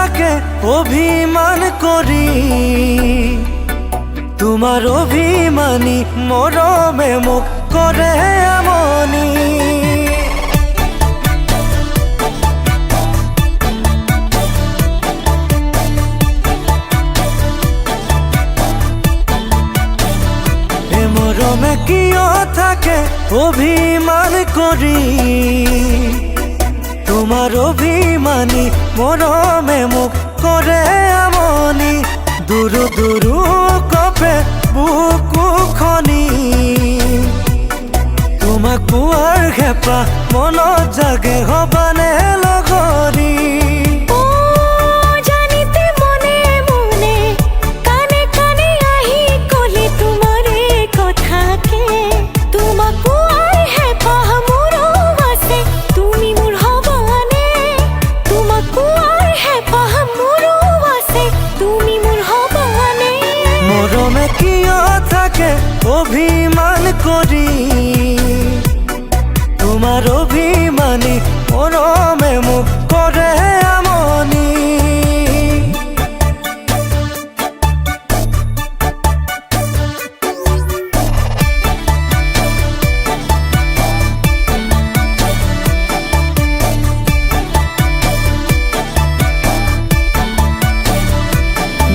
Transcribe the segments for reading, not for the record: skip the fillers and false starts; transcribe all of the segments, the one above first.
থাকে অভিমান করি তোমার অভিমানী মরমে মুখ করে আমনি মরমে কিয় থাকে অভিমান করি তোমার অভিমানী মরমে মুখ করে আমনি দুরু দুরু কপে বুকু খনি তোমাক পুৱাৰ হেঁপাহ মনত জাগে হবানে লগৰী মৰমে কিয় থাকে অভিমান কৰি তোমাৰ অভিমানী মৰমে মুখ কৰে আমনি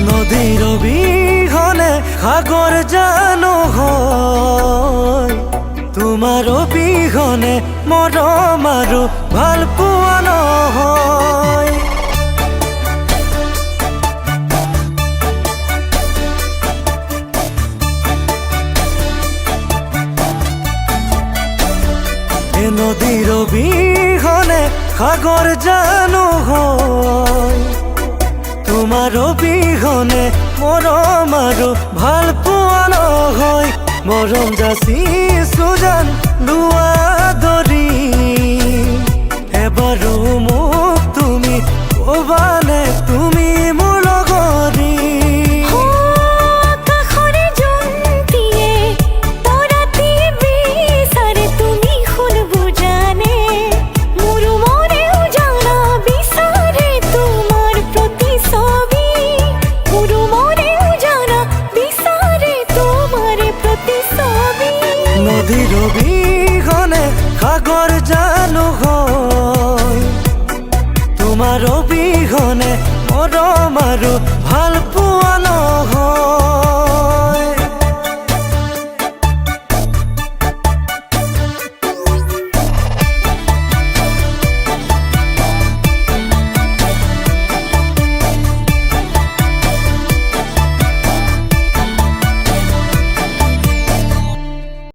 নদীৰ অবিহনে সাগৰ জানো হয় তোমাৰ অবিহনে মৰম আৰু ভাল পোৱা নহয় এ নদীৰ অবিহনে সাগৰ জানো হয় তোমাৰ অবিহনে মৰম আৰু ভাল পোৱা নহয় মৰম যাচিছো জান লোৱা ধৰি এবাৰো মোক তুমি ক'বানে তুমি মোৰ লগৰী নদীৰ